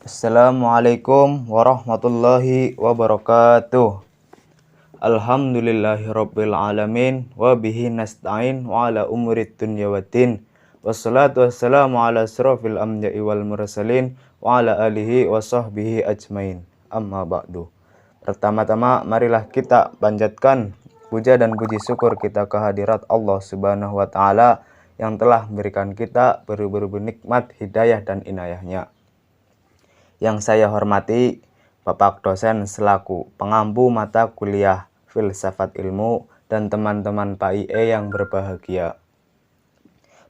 Assalamualaikum warahmatullahi wabarakatuh. Alhamdulillahirabbil alamin wa bihi nasta'in wa ala umurid dunya waddin. Wassalatu wassalamu ala asrofil anbiya'i wal mursalin wa ala alihi wa sahbihi ajmain. Amma ba'du. Pertama-tama marilah kita panjatkan puja dan puji syukur kita kehadirat Allah Subhanahu wa taala yang telah memberikan kita berbagai nikmat, hidayah dan inayahnya. Yang saya hormati Bapak dosen selaku pengampu mata kuliah Filsafat Ilmu dan teman-teman PAIE yang berbahagia.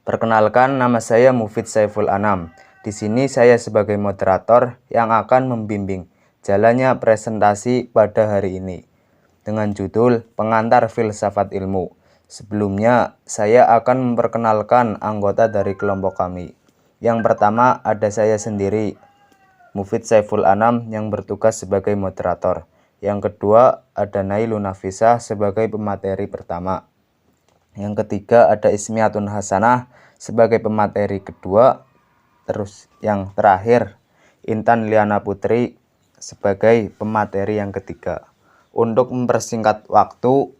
Perkenalkan, nama saya Mufid Saiful Anam. Di sini saya sebagai moderator yang akan membimbing jalannya presentasi pada hari ini dengan judul Pengantar Filsafat Ilmu. Sebelumnya, saya akan memperkenalkan anggota dari kelompok kami. Yang pertama ada saya sendiri, Mufid Saiful Anam, yang bertugas sebagai moderator. Yang kedua ada Nailun Nafisah sebagai pemateri pertama. Yang ketiga ada Ismiatun Hasanah sebagai pemateri kedua. Terus yang terakhir Intan Liana Putri sebagai pemateri yang ketiga. Untuk mempersingkat waktu,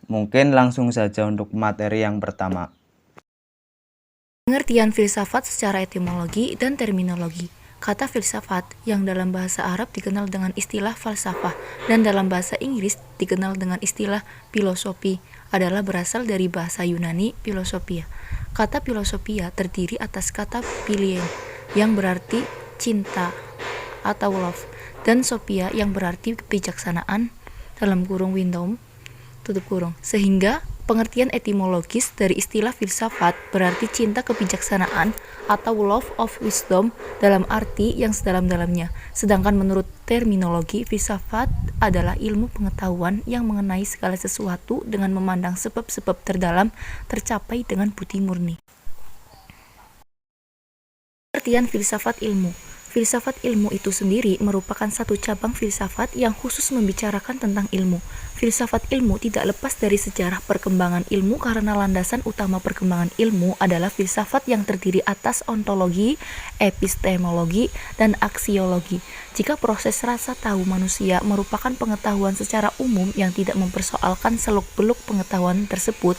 mungkin langsung saja untuk materi yang pertama. Pengertian filsafat secara etimologi dan terminologi. Kata filsafat yang dalam bahasa Arab dikenal dengan istilah falsafah dan dalam bahasa Inggris dikenal dengan istilah filosofi adalah berasal dari bahasa Yunani filosofia. Kata filosofia terdiri atas kata philien yang berarti cinta atau love dan sophia yang berarti kebijaksanaan dalam kurung wisdom tutup kurung, sehingga pengertian etimologis dari istilah filsafat berarti cinta kebijaksanaan atau love of wisdom dalam arti yang sedalam-dalamnya. Sedangkan menurut terminologi, filsafat adalah ilmu pengetahuan yang mengenai segala sesuatu dengan memandang sebab-sebab terdalam tercapai dengan budi murni. Pengertian filsafat ilmu. Filsafat ilmu itu sendiri merupakan satu cabang filsafat yang khusus membicarakan tentang ilmu. Filsafat ilmu tidak lepas dari sejarah perkembangan ilmu karena landasan utama perkembangan ilmu adalah filsafat yang terdiri atas ontologi, epistemologi, dan aksiologi. Jika proses rasa tahu manusia merupakan pengetahuan secara umum yang tidak mempersoalkan seluk-beluk pengetahuan tersebut,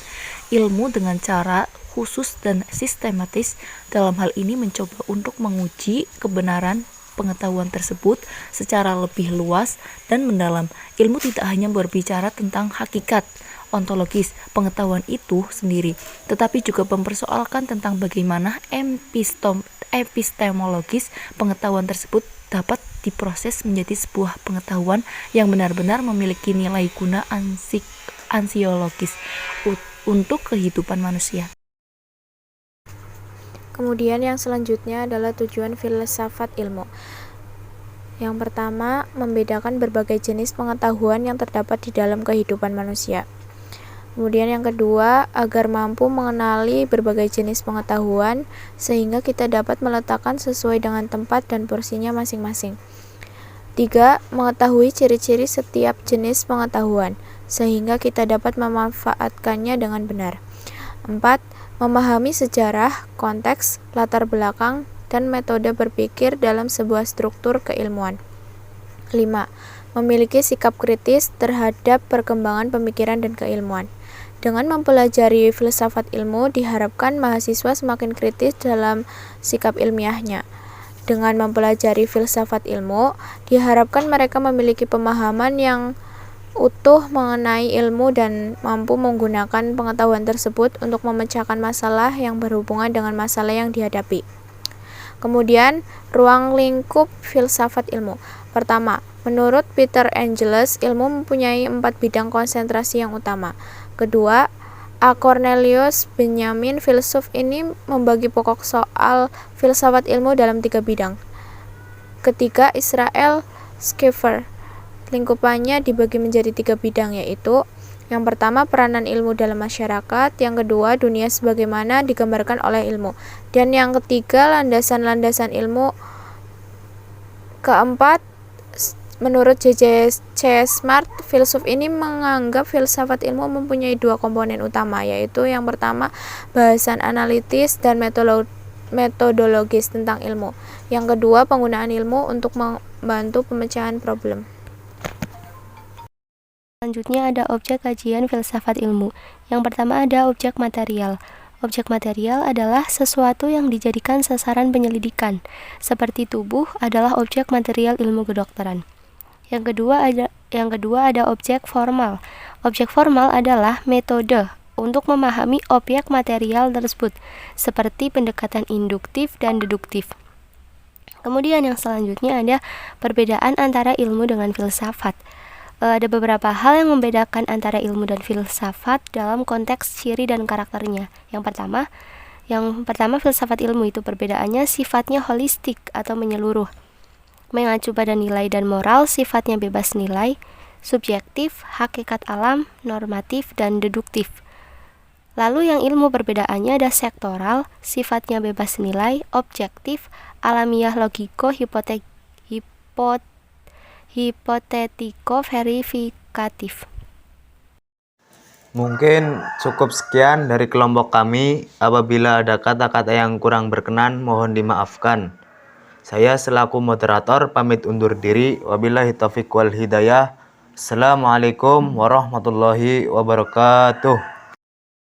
ilmu dengan cara khusus dan sistematis dalam hal ini mencoba untuk menguji kebenaran pengetahuan tersebut secara lebih luas dan mendalam. Ilmu tidak hanya berbicara tentang hakikat ontologis pengetahuan itu sendiri, tetapi juga mempersoalkan tentang bagaimana epistemologis pengetahuan tersebut dapat diproses menjadi sebuah pengetahuan yang benar-benar memiliki nilai guna ansiologis untuk kehidupan manusia. Kemudian yang selanjutnya adalah tujuan filsafat ilmu. Yang pertama, membedakan berbagai jenis pengetahuan yang terdapat di dalam kehidupan manusia. Kemudian yang kedua, agar mampu mengenali berbagai jenis pengetahuan sehingga kita dapat meletakkan sesuai dengan tempat dan porsinya masing-masing. 3. Mengetahui ciri-ciri setiap jenis pengetahuan sehingga kita dapat memanfaatkannya dengan benar. 4. Memahami sejarah, konteks, latar belakang, dan metode berpikir dalam sebuah struktur keilmuan. 5. Memiliki sikap kritis terhadap perkembangan pemikiran dan keilmuan. Dengan mempelajari filsafat ilmu, diharapkan mahasiswa semakin kritis dalam sikap ilmiahnya. Dengan mempelajari filsafat ilmu, diharapkan mereka memiliki pemahaman yang utuh mengenai ilmu dan mampu menggunakan pengetahuan tersebut untuk memecahkan masalah yang berhubungan dengan masalah yang dihadapi. Kemudian, ruang lingkup filsafat ilmu. Pertama, menurut Peter Angeles, ilmu mempunyai 4 bidang konsentrasi yang utama. Kedua, A. Cornelius Benjamin, filsuf ini membagi pokok soal filsafat ilmu dalam 3 bidang. Ketiga, Israel Schaffer, lingkupannya dibagi menjadi 3 bidang, yaitu yang pertama peranan ilmu dalam masyarakat, yang kedua dunia sebagaimana digambarkan oleh ilmu, dan yang ketiga landasan-landasan ilmu. Keempat, menurut J.J. Smart, filsuf ini menganggap filsafat ilmu mempunyai 2 komponen utama, yaitu yang pertama bahasan analitis dan metodologis tentang ilmu. Yang kedua, penggunaan ilmu untuk membantu pemecahan problem. Selanjutnya ada objek kajian filsafat ilmu. Yang pertama ada objek material. Objek material adalah sesuatu yang dijadikan sasaran penyelidikan, seperti tubuh adalah objek material ilmu kedokteran. Yang kedua ada objek formal. Objek formal adalah metode untuk memahami objek material tersebut, seperti pendekatan induktif dan deduktif. Kemudian yang selanjutnya ada perbedaan antara ilmu dengan filsafat. Ada beberapa hal yang membedakan antara ilmu dan filsafat dalam konteks ciri dan karakternya. Yang pertama filsafat ilmu itu perbedaannya sifatnya holistik atau menyeluruh, mengacu pada nilai dan moral, sifatnya bebas nilai, subjektif, hakikat alam, normatif, dan deduktif. Lalu yang ilmu perbedaannya ada sektoral, sifatnya bebas nilai, objektif, alamiah, logiko, hipotetiko, verifikatif. Mungkin cukup sekian dari kelompok kami. Apabila ada kata-kata yang kurang berkenan, mohon dimaafkan. Saya selaku moderator pamit undur diri. Wabillahi taufiq wal hidayah. Assalamualaikum warahmatullahi wabarakatuh.